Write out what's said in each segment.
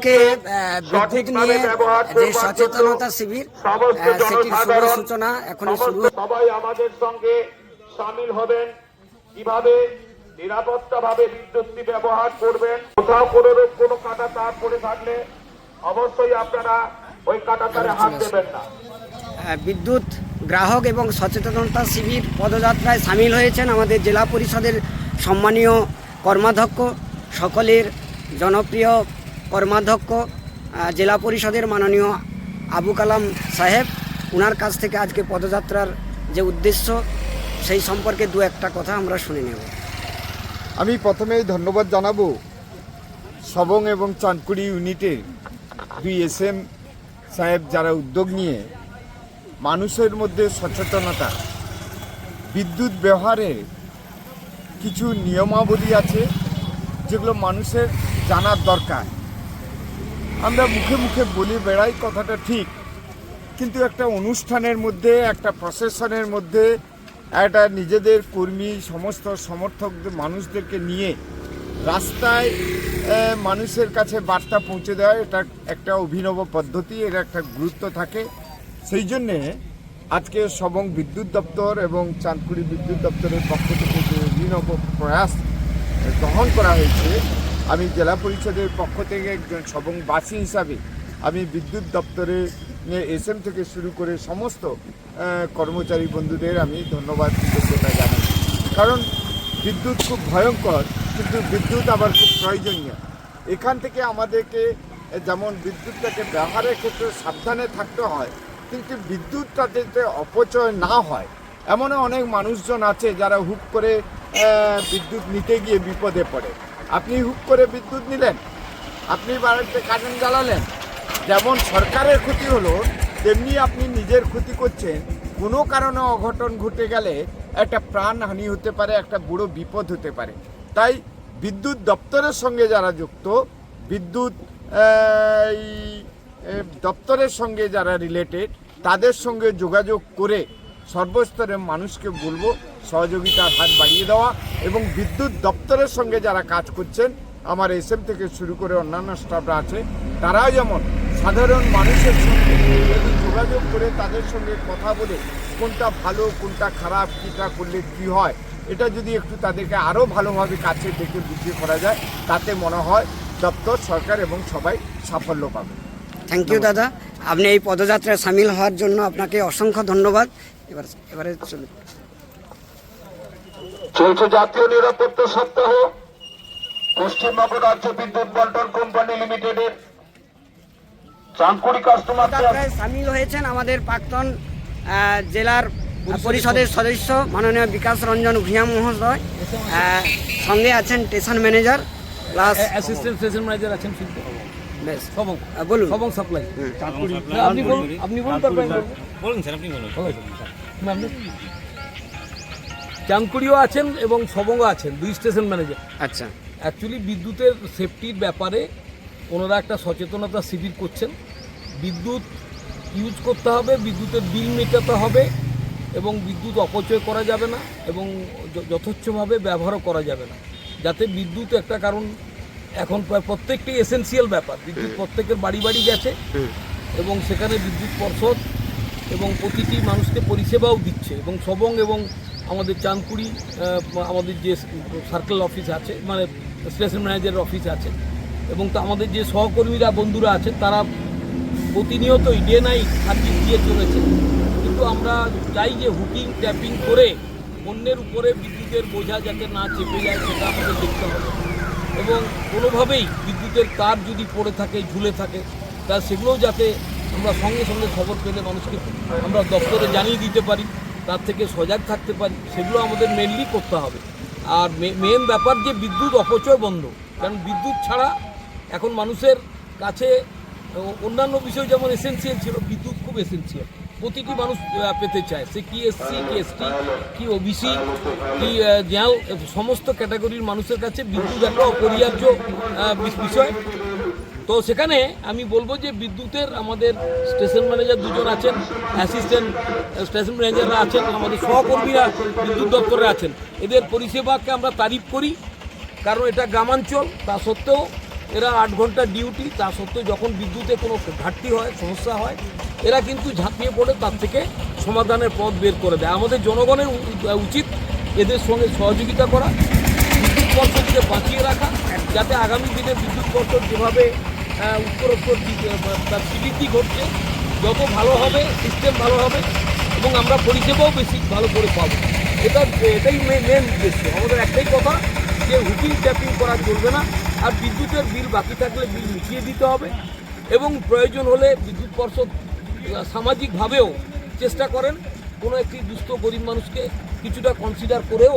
কে বিদ্যুৎ নিয়ে যে সচেতনতা শিবির সেটির শুভ সূচনা এখনই শুরু। সবাই আমাদের সঙ্গে শামিল হবেন। কিভাবে নিরাপত্তা ভাবে বিদ্যুৎটি ব্যবহার করবেন। কোথাও কোনো কাটা তার পড়ে থাকলে অবশ্যই আপনারা ওই কাটা তারে হাত দেবেন না। বিদ্যুৎ গ্রাহক এবং সচেতনতা শিবির পদযাত্রায় সামিল হয়েছেন আমাদের জেলা পরিষদের সম্মানীয় কর্মাধ্যক্ষ, সকলের জনপ্রিয় কর্মাধ্যক্ষ জেলা পরিষদের মাননীয় আবু কালাম সাহেব। ওনার কাছ থেকে আজকে পদযাত্রার যে উদ্দেশ্য সেই সম্পর্কে দু একটা কথা আমরা শুনে নেব। আমি প্রথমেই ধন্যবাদ জানাবো সবং এবং চাঁদকুড়ি ইউনিটের দুই এসএম সাহেব যারা উদ্যোগ নিয়ে মানুষের মধ্যে সচেতনতা, বিদ্যুৎ ব্যবহারের কিছু নিয়মাবলী আছে যেগুলো মানুষের জানার দরকার। আমরা মুখে মুখে বলি বেড়াই, কথাটা ঠিক, কিন্তু একটা অনুষ্ঠানের মধ্যে, একটা প্রসেশনের মধ্যে একটা নিজেদের কর্মী সমস্ত সমর্থকদের মানুষদেরকে নিয়ে রাস্তায় মানুষের কাছে বার্তা পৌঁছে দেওয়া এটা একটা অভিনব পদ্ধতি, এর একটা গুরুত্ব থাকে। সেই জন্যে আজকে সবং বিদ্যুৎ দপ্তর এবং চাঁদকুড়ি বিদ্যুৎ দপ্তরের পক্ষ থেকে যে অভিনব প্রয়াস গ্রহণ করা হয়েছে, আমি জেলা পরিষদের পক্ষ থেকে একজন সবংবাসী হিসাবে আমি বিদ্যুৎ দপ্তরে এসএম থেকে শুরু করে সমস্ত কর্মচারী বন্ধুদের আমি ধন্যবাদ কৃতজ্ঞতা জানাই। কারণ বিদ্যুৎ খুব ভয়ঙ্কর, কিন্তু বিদ্যুৎ আবার খুব প্রয়োজনীয়। এখান থেকে আমাদেরকে যেমন বিদ্যুৎটাকে ব্যবহারের ক্ষেত্রে সাবধানে থাকতে হয়, কিন্তু বিদ্যুৎটা যাতে অপচয় না হয়। এমনও অনেক মানুষজন আছে যারা হুক করে বিদ্যুৎ নিতে গিয়ে বিপদে পড়ে। আপনি হুক করে বিদ্যুৎ নিলেন, আপনি বাড়িতে কারেন্ট জ্বালালেন, যেমন সরকারের ক্ষতি হলো তেমনি আপনি নিজের ক্ষতি করছেন। কোনো কারণে অঘটন ঘটে গেলে একটা প্রাণহানি হতে পারে, একটা বড় বিপদ হতে পারে। তাই বিদ্যুৎ দপ্তরের সঙ্গে যারা যুক্ত, বিদ্যুৎ দপ্তরের সঙ্গে যারা রিলেটেড, তাদের সঙ্গে যোগাযোগ করে সর্বস্তরের মানুষকে বলবো সহযোগিতার হাত বাড়িয়ে দেওয়া। এবং বিদ্যুৎ দপ্তরের সঙ্গে যারা কাজ করছেন, আমার এসএম থেকে শুরু করে অন্যান্য স্টাফরা আছে, তারাও যেমন সাধারণ মানুষের সঙ্গে যোগাযোগ করে তাদের সঙ্গে কথা বলে কোনটা ভালো কোনটা খারাপ, কীটা করলে কী হয়, এটা যদি একটু তাদেরকে আরও ভালোভাবে কাছে দেখে বুঝিয়ে করা যায়, তাতে মনে হয় দপ্তর, সরকার এবং সবাই সাফল্য পাবে। থ্যাংক ইউ দাদা, আপনি এই পদযাত্রায় সামিল হওয়ার জন্য আপনাকে অসংখ্য ধন্যবাদ। এবারে চলুন। চলছে জাতীয় নিরাপত্তা সপ্তাহ। পশ্চিমবঙ্গ রাজ্য বিদ্যুৎ বন্টন কোম্পানি লিমিটেডের চাঁদকুড়ি কাস্টমার সামিল হয়েছেন আমাদের প্রাক্তন জেলার পরিষদের সদস্য মাননীয় বিকাশ রঞ্জন ভূঁইয়া মহোদয়। সঙ্গে আছেন station manager plus assistant station manager আছেন। বেশ, সবং বলুন। সবং সাপ্লাই চাঁদকুড়ি। আপনি বলুন বলুন স্যার, আপনি বলুন। চাঁদকুড়িও আছেন এবং সবংও আছেন, দুই স্টেশন ম্যানেজার। আচ্ছা, অ্যাকচুয়ালি বিদ্যুতের সেফটির ব্যাপারে ওনারা একটা সচেতনতা শিবির করছেন। বিদ্যুৎ ইউজ করতে হবে, বিদ্যুতের বিল মেটাতে হবে এবং বিদ্যুৎ অপচয় করা যাবে না এবং যথেচ্ছভাবে ব্যবহারও করা যাবে না, যাতে বিদ্যুৎ একটা, কারণ এখন প্রায় প্রত্যেকটি এসেন্সিয়াল ব্যাপার। বিদ্যুৎ প্রত্যেকের বাড়ি বাড়ি গেছে এবং সেখানে বিদ্যুৎ পর্ষদ এবং প্রতিটি মানুষকে পরিষেবাও দিচ্ছে। এবং সবং এবং আমাদের চাঁদকুড়ি আমাদের যে সার্কেল অফিস আছে, মানে স্টেশন ম্যানেজারের অফিস আছে, এবং তো আমাদের যে সহকর্মীরা বন্ধুরা আছেন, তারা প্রতিনিয়তই ডে নাইট সার্ভিস দিয়ে চলেছে। কিন্তু আমরা চাই যে হুকিং ট্যাপিং করে অন্যের উপরে বিদ্যুতের বোঝা যাতে না চেপে যায়, সেটা আমাদের দেখতে হবে। এবং কোনোভাবেই বিদ্যুতের তার যদি পড়ে থাকে, ঝুলে থাকে, তা সেগুলোও যাতে আমরা সঙ্গে সঙ্গে খবর পেলে মানুষকে আমরা দপ্তরে জানিয়ে দিতে পারি, তার থেকে সজাগ থাকতে পারি, সেগুলো আমাদের মেনলি করতে হবে। আর মেন ব্যাপার যে বিদ্যুৎ অপচয় বন্ধ, কারণ বিদ্যুৎ ছাড়া এখন মানুষের কাছে অন্যান্য বিষয় যেমন এসেন্সিয়াল ছিল, বিদ্যুৎ খুব এসেন্সিয়াল। প্রতিটি মানুষ পেতে চায়, সে কি এসসি, কি এসটি, কি ওবিসি, কি জেনারেল, সমস্ত ক্যাটাগরির মানুষের কাছে বিদ্যুৎ একটা অপরিহার্য বিষয়। তো সেখানে আমি বলবো যে বিদ্যুতের আমাদের স্টেশন ম্যানেজার দুজন আছেন, অ্যাসিস্ট্যান্ট স্টেশন ম্যানেজাররা আছেন, আমাদের সহকর্মীরা বিদ্যুৎ দপ্তরে আছেন। এদের পরিষেবাকে আমরা তারিফ করি, কারণ এটা গ্রামাঞ্চল, তা সত্ত্বেও এরা 8 ঘন্টা ডিউটি, তা সত্ত্বেও যখন বিদ্যুতে কোনো ঘাটতি হয়, সমস্যা হয়, এরা কিন্তু ঝাঁপিয়ে পড়ে তার থেকে সমাধানের পথ বের করে দেয়। আমাদের জনগণের উচিত এদের সঙ্গে সহযোগিতা করা, বিদ্যুৎ পর্ষদকে বাঁচিয়ে রাখা, যাতে আগামী দিনে বিদ্যুৎ পর্ষদ যেভাবে উত্তরোত্তর তার স্বীকৃতি ঘটছে, যত ভালো হবে সিস্টেম ভালো হবে এবং আমরা পরিষেবাও বেশি ভালো করে পাবো। এটাই মেন উদ্দেশ্য। আমাদের একটাই কথা যে হুকিং ট্যাপিং করা চলবে না, আর বিদ্যুতের বিল বাকি থাকলে বিল মিটিয়ে দিতে হবে এবং প্রয়োজন হলে বিদ্যুৎ পর্ষদ সামাজিকভাবেও চেষ্টা করেন কোনো একটি দুস্থ গরিব মানুষকে কিছুটা কনসিডার করেও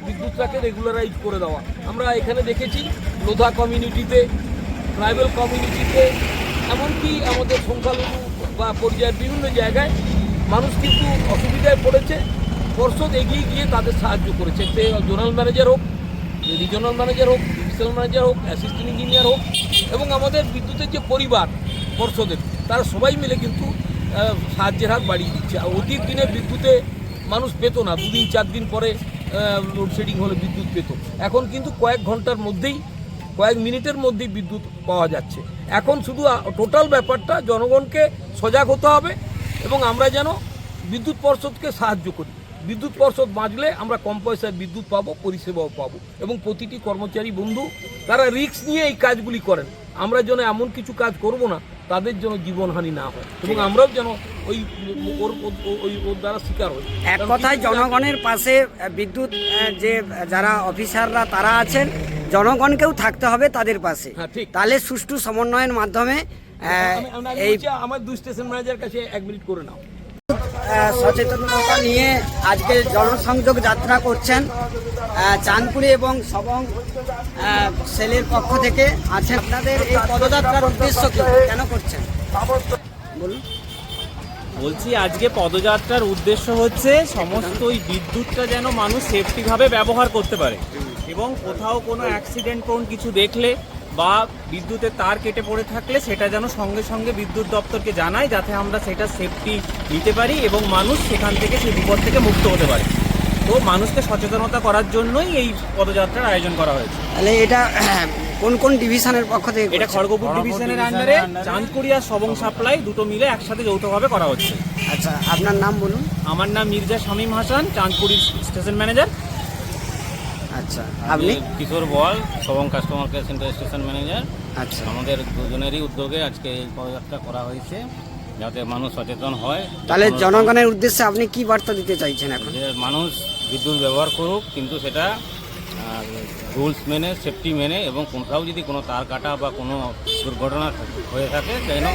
বিদ্যুৎটাকে রেগুলারাইজ করে দেওয়া। আমরা এখানে দেখেছি লোধা কমিউনিটিতে, ট্রাইবাল কমিউনিটিতে, এমনকি আমাদের সংখ্যালঘু বা পর্যায়ের বিভিন্ন জায়গায় মানুষ কিন্তু অসুবিধায় পড়েছে। পর্ষদ এগিয়ে গিয়ে তাদের সাহায্য করেছে, সে জোনাল ম্যানেজার হোক, রিজনাল ম্যানেজার হোক, ডিভিশনাল ম্যানেজার হোক, অ্যাসিস্ট্যান্ট ইঞ্জিনিয়ার হোক, এবং আমাদের বিদ্যুতের যে পরিবার পর্ষদের, তারা সবাই মিলে কিন্তু সাহায্যের হাত বাড়িয়ে দিচ্ছে। অতীত দিনে বিদ্যুতে মানুষ পেত না, 2 দিন 4 দিন পরে লোডশেডিং হলে বিদ্যুৎ পেত। এখন কিন্তু কয়েক ঘন্টার মধ্যেই, কয়েক মিনিটের মধ্যেই বিদ্যুৎ পাওয়া যাচ্ছে। এখন শুধু টোটাল ব্যাপারটা জনগণকে সজাগ হতে হবে এবং আমরা যেন বিদ্যুৎ পর্ষদকে সাহায্য করি। বিদ্যুৎ পর্ষদ বাঁচলে আমরা কম পয়সায় বিদ্যুৎ পাবো, পরিষেবাও পাবো এবং প্রতিটি কর্মচারী বন্ধু তারা রিস্ক নিয়ে এই কাজগুলি করেন। আমরা যেন এমন কিছু কাজ করব না তাদের যেন জীবনহানি না হয় এবং আমরাও যেন ওর দ্বারা শিকার হই। এক কথায় জনগণের পাশে বিদ্যুৎ যে যারা অফিসাররা তারা আছেন, জনগণকেও থাকতে হবে তাদের পাশে। হ্যাঁ, ঠিক। তাহলে সুষ্ঠু সমন্বয়ের মাধ্যমে এই আমার 2 স্টেশন ম্যানেজার কাছে 1 মিনিট করে নাও। সচেতনতা নিয়ে আজকে জনসংযোগ যাত্রা করছেন চাঁদপুরি এবং সবং সেলের পক্ষ থেকে আছেন। আপনাদের এই পদযাত্রার উদ্দেশ্য কি, কেন করছেন বলুন? বলছি আজকে পদযাত্রার উদ্দেশ্য হচ্ছে সমস্ত ওই বিদ্যুৎটা যেন মানুষ সেফটিভাবে ব্যবহার করতে পারে এবং কোথাও কোনো অ্যাক্সিডেন্ট কোন কিছু দেখলে বা বিদ্যুতের তার কেটে পড়ে থাকলে সেটা যেন সঙ্গে সঙ্গে বিদ্যুৎ দপ্তরকে জানায়, যাতে আমরা সেটা সেফটি নিতে পারি এবং মানুষ সেখান থেকে সেই বিপদ থেকে মুক্ত হতে পারে। তো মানুষকে সচেতনতা করার জন্যই এই পদযাত্রার আয়োজন করা হয়েছে। তাহলে এটা কোন কোন ডিভিশনের পক্ষ থেকে? এটা খড়গপুর ডিভিশনের আন্ডারে চাঁদকুড়ি আর সবং সাপ্লাই দুটো মিলে একসাথে যৌথভাবে করা হচ্ছে। আচ্ছা, আপনার নাম বলুন। আমার নাম মির্জা শামীম হাসান, চাঁদকুড়ির স্টেশন ম্যানেজার। আচ্ছা, আপনি? কিশোর বল, Sabang customer care centre station manager. আচ্ছা, আমাদের দুজনেরই উদ্যোগে আজকে এই পদযাত্রা করা হয়েছে যাতে মানুষ সচেতন হয়। তাহলে জনগণের উদ্দেশ্যে আপনি কি বার্তা দিতে চাইছেন এখন? যে মানুষ বিদ্যুৎ ব্যবহার করুক, কিন্তু সেটা রুলস মেনে, সেফটি মেনে, এবং কোথাও যদি কোনো তার কাটা বা কোনো দুর্ঘটনা হয়ে থাকে যেন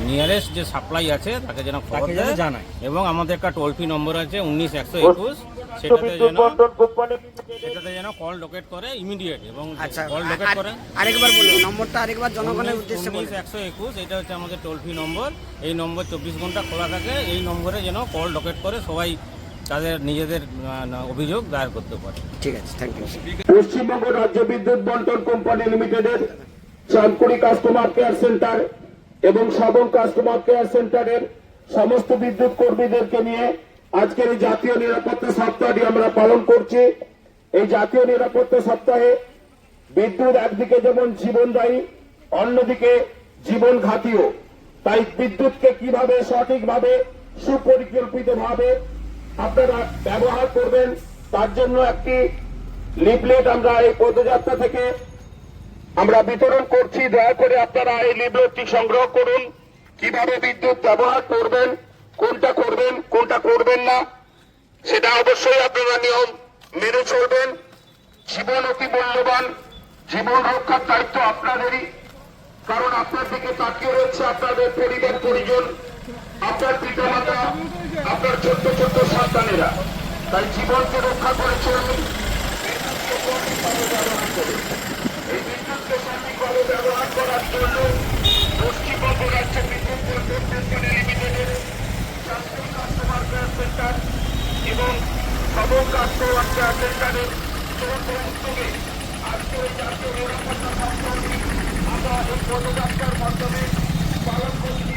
নিয়ারেস্ট যে সাপ্লাই আছে তাকে যেন খবর দেয় জানায়। এবং আমাদের একটা টোল ফ্রি নম্বর আছে 19-121, সেটাতে যেন কল লোকেট করে ইমিডিয়েট এবং আচ্ছা, কল লোকেট করে। আরেকবার বলুন নম্বরটা, আরেকবার জনগণের উদ্দেশ্যে বলুন। 19-121 এটা হচ্ছে আমাদের টোল ফ্রি নম্বর। এই নম্বর 24 ঘন্টা খোলা থাকে। এই নম্বরে যেন কল লোকেট করে সবাই তাদের নিজেদের অভিযোগ দায়ের করতে পারে। ঠিক আছে, থ্যাংক ইউ। পশ্চিমবঙ্গ রাজ্য বিদ্যুৎ বন্টন কোম্পানি লিমিটেডের চাঁদকুড়ি কাস্টমার কেয়ার সেন্টার এবং সবং কাস্টমার কেয়ার সেন্টারের সমস্ত বিদ্যুৎ কর্মীদেরকে নিয়ে আজকের এই জাতীয় নিরাপত্তা সপ্তাহটি আমরা পালন করছি। এই জাতীয় নিরাপত্তা সপ্তাহে বিদ্যুৎ একদিকে যেমন জীবনদায়ী, অন্যদিকে জীবন ঘাতীয়। তাই বিদ্যুৎকে কিভাবে সঠিকভাবে সুপরিকল্পিতভাবে আপনারা ব্যবহার করবেন তার জন্য একটি লিফলেট আমরা এই পদযাত্রা থেকে আমরা বিতরণ করছি। দয়া করে আপনারা এই লিফলেটটি সংগ্রহ করুন। কিভাবে বিদ্যুৎ ব্যবহার করবেন, কোনটা করবেন কোনটা করবেন না সেটা অবশ্যই আপনারা নিয়ম মেনে চলবেন। জীবন অতি মূল্যবান, জীবন রক্ষার দায়িত্ব আপনাদেরই, কারণ আপনার দিকে তাকিয়ে রয়েছে আপনাদের পরিবার পরিজন, আপনার পিতামাতা, আপনার ছোট্ট ছোট্ট সন্তানেরা। তাই জীবনকে রক্ষা করে চলুন, এই বিদ্যুৎকে সঠিকভাবে ব্যবহার করার জন্য পশ্চিমবঙ্গ রাজ্য বিদ্যুৎ বন্টন কোম্পানি লিমিটেডের চাঁদপুর কাস্টমার কেয়ার সেন্টার এবং সবং কাস্টমার কেয়ার সেন্টারের যৌথ উদ্যোগে আজকের এই জাতীয় নিরাপত্তা সপ্তাহটি আমরা এই পদযাত্রার মাধ্যমে পালন করছি।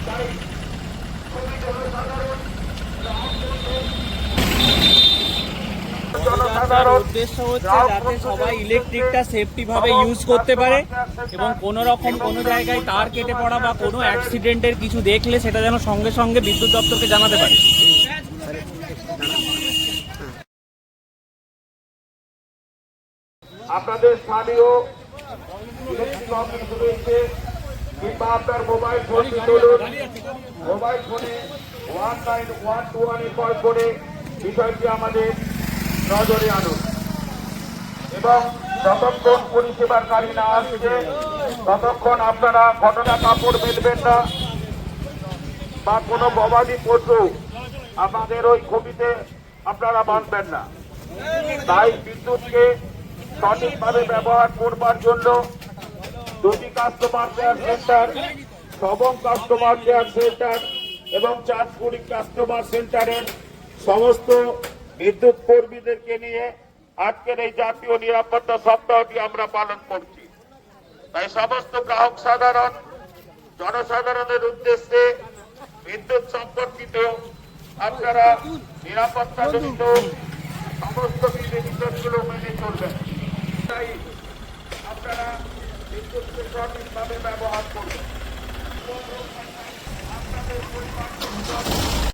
তাই খুবই জনসাধারণ জনসাধারণ উদ্দেশ্য হচ্ছে যাতে সবাই ইলেকট্রিকটা সেফটি ভাবে ইউজ করতে পারে এবং কোনো রকম কোনো জায়গায় তার কেটে পড়া বা কোনো অ্যাক্সিডেন্টের কিছু দেখলে সেটা যেন সঙ্গে সঙ্গে বিদ্যুৎ দপ্তরকে জানাতে পারে। আপনাদের স্থানীয় ইলেকট্রিক অফিস রয়েছে কিংবা আপনার মোবাইল ফোন তুলুন, মোবাইল ফোনে 1912 কল করে বিষয়টি আমাদের নজরে আনুন এবং যতক্ষণ পরিষেবার গাড়ি না আসছে ততক্ষণ আপনারা ঘটনা কাপড় মেলবেন না বা কোনো গবাদি পশু আমাদের ওই খবিতে আপনারা বাঁধবেন না। তাই বিদ্যুৎকে সঠিকভাবে ব্যবহার করবার জন্য দুটি customer care centre, Sabang customer care centre এবং চাঁদপুরি কাস্টমার সেন্টারের সমস্ত বিদ্যুৎ কর্মীদেরকে নিয়ে আজকের এই জাতীয় নিরাপত্তা সপ্তাহটি আমরা পালন করছি। তাই সমস্ত গ্রাহক সাধারণ জনসাধারণের উদ্দেশ্যে বিদ্যুৎ সম্পর্কিত আপনারা নিরাপত্তাজনিত সমস্ত বিধিনিষেধগুলো মেনে চলবেন। তাই আপনারা বিদ্যুৎ